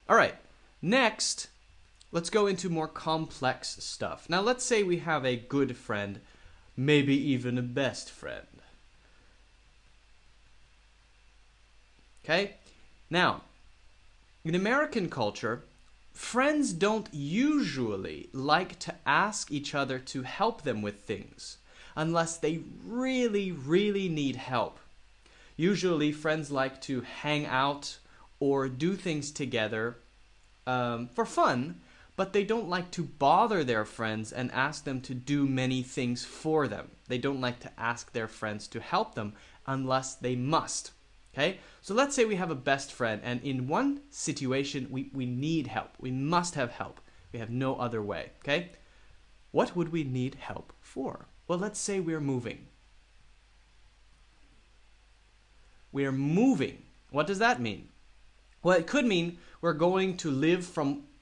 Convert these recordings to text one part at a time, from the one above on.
All right, next, let's go into more complex stuff. Now, let's say we have a good friend, maybe even a best friend. Okay? Now, in American culture, friends don't usually like to ask each other to help them with things unless they really, really need help. Usually, friends like to hang out or do things together for fun, but they don't like to bother their friends and ask them to do many things for them. They don't like to ask their friends to help them unless they must. Okay? So let's say we have a best friend, and in one situation, we need help. We must have help. We have no other way. Okay? What would we need help for? Well, let's say we're moving. We're moving. What does that mean? Well, it could mean we're going to live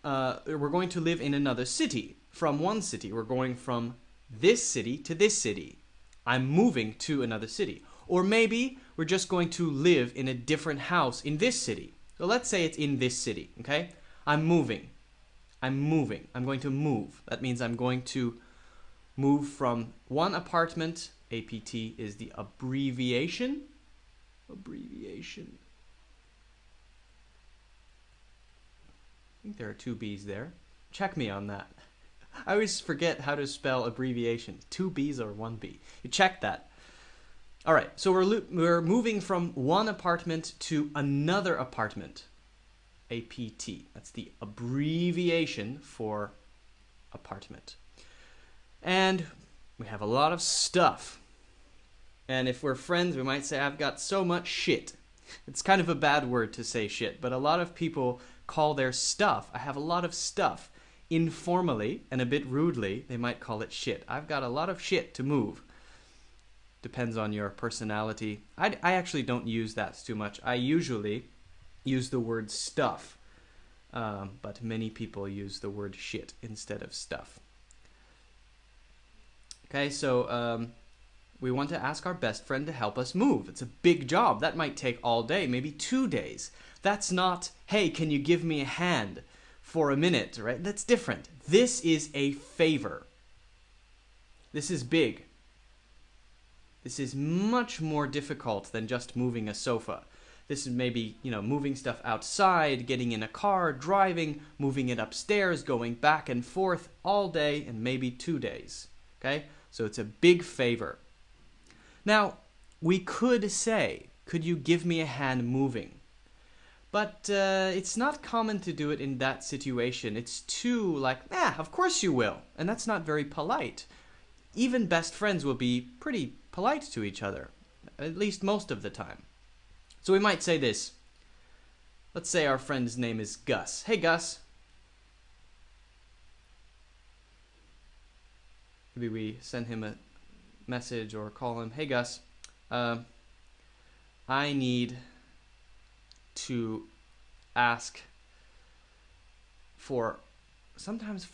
in another city. From one city, we're going from this city to this city. I'm moving to another city. Or maybe we're just going to live in a different house in this city. So let's say it's in this city, okay? I'm moving. I'm going to move. That means I'm going to move from one apartment. APT is the abbreviation. I think there are two B's there. Check me on that. I always forget how to spell abbreviations. Two B's or one B. You check that. All right, so we're moving from one apartment to another apartment. APT. That's the abbreviation for apartment. And we have a lot of stuff. And if we're friends, we might say, I've got so much shit. It's kind of a bad word to say shit, but a lot of people call their stuff, I have a lot of stuff. Informally and a bit rudely, they might call it shit. I've got a lot of shit to move. Depends on your personality. I actually don't use that too much. I usually use the word stuff, but many people use the word shit instead of stuff. Okay, so we want to ask our best friend to help us move. It's a big job. That might take all day, maybe 2 days. That's not, hey, can you give me a hand for a minute, right? That's different. This is a favor. This is big. This is much more difficult than just moving a sofa. This is maybe, moving stuff outside, getting in a car, driving, moving it upstairs, going back and forth all day and maybe 2 days. Okay? So it's a big favor. Now, we could say, could you give me a hand moving? But it's not common to do it in that situation. It's too of course you will. And that's not very polite. Even best friends will be pretty polite to each other, at least most of the time. So we might say this. Let's say our friend's name is Gus. Hey, Gus. Maybe we send him a message or call him. Hey, Gus. I need to ask for sometimes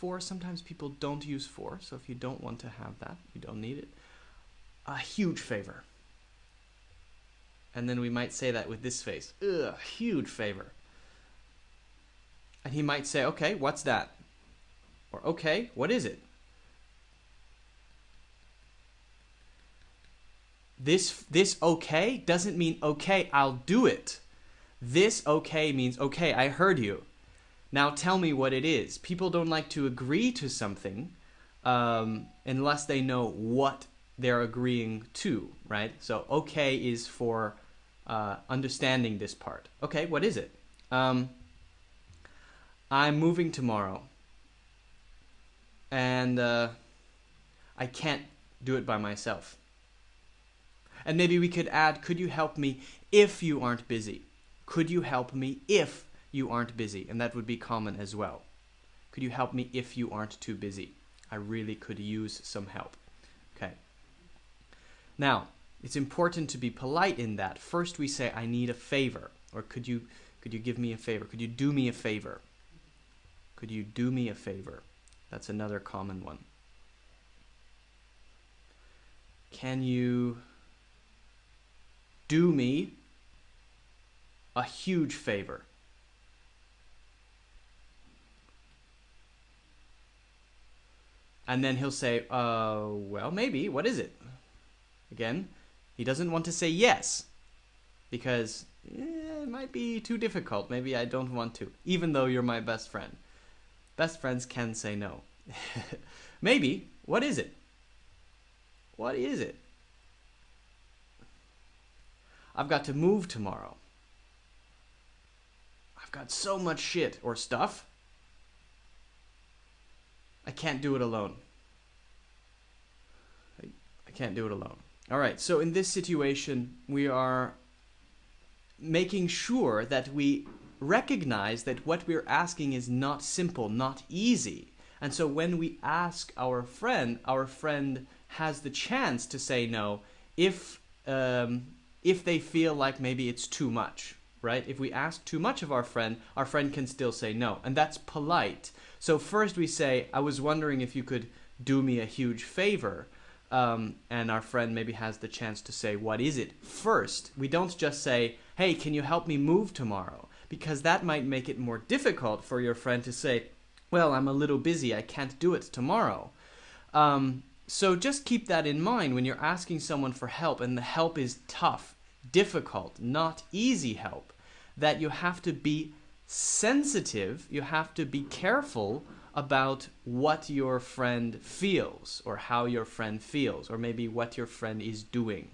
people don't use for, so if you don't want to have that, you don't need it. A huge favor. And then we might say that with this face. Ugh, huge favor. And he might say, okay, what's that? Or, okay, what is it? This okay doesn't mean, okay, I'll do it. This okay means, okay, I heard you. Now tell me what it is. People don't like to agree to something unless they know what they're agreeing to, right? So okay is for understanding this part. Okay, what is it? I'm moving tomorrow. And I can't do it by myself. And maybe we could add, could you help me if you aren't busy? Could you help me if you aren't busy? And that would be common as well. Could you help me if you aren't too busy? I really could use some help. Okay. Now, it's important to be polite in that. First we say, I need a favor. Or could you give me a favor? Could you do me a favor? Could you do me a favor? That's another common one. Can you do me a huge favor? And then he'll say, well, maybe. What is it? Again, he doesn't want to say yes because it might be too difficult. Maybe I don't want to, even though you're my best friend. Best friends can say no. Maybe. What is it? What is it? I've got to move tomorrow. I've got so much shit or stuff. I can't do it alone. I can't do it alone. All right, so in this situation, we are making sure that we recognize that what we're asking is not simple, not easy. And so when we ask our friend has the chance to say no if they feel like maybe it's too much, right? If we ask too much of our friend can still say no, and that's polite. So first we say, I was wondering if you could do me a huge favor, and our friend maybe has the chance to say, what is it? First, we don't just say, hey, can you help me move tomorrow? Because that might make it more difficult for your friend to say, well, I'm a little busy, I can't do it tomorrow. So just keep that in mind when you're asking someone for help, and the help is tough, difficult, not easy help, that you have to be sensitive, you have to be careful about what your friend feels, or how your friend feels, or maybe what your friend is doing.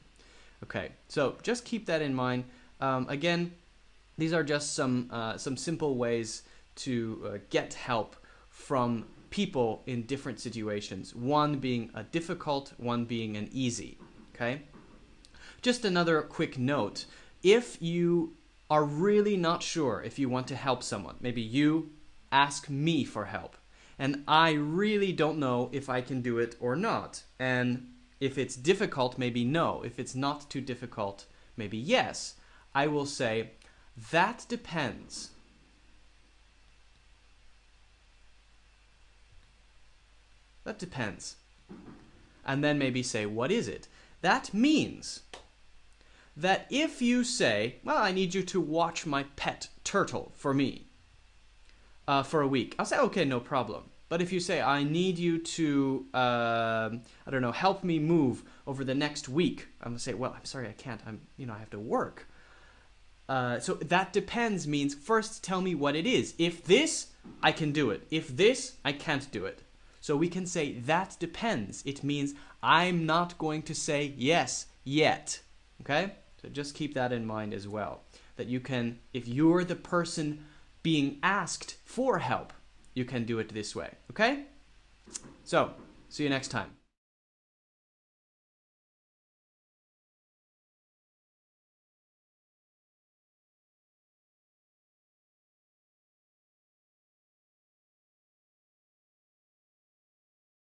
Okay, so just keep that in mind. Again, these are just some simple ways to get help from people in different situations. One being a difficult, one being an easy. Okay? Just another quick note. If you are really not sure if you want to help someone, maybe you ask me for help, and I really don't know if I can do it or not. And if it's difficult, maybe no. If it's not too difficult, maybe yes. I will say, that depends. That depends. And then maybe say, what is it? That means that if you say, well, I need you to watch my pet turtle for me for a week, I'll say, okay, no problem. But if you say, I need you to, I don't know, help me move over the next week, I'm going to say, well, I'm sorry, I can't. I have to work. So that depends means first tell me what it is. If this, I can do it. If this, I can't do it. So we can say that depends. It means I'm not going to say yes yet. Okay? So just keep that in mind as well. That you can, if you're the person being asked for help, you can do it this way. Okay? So, see you next time.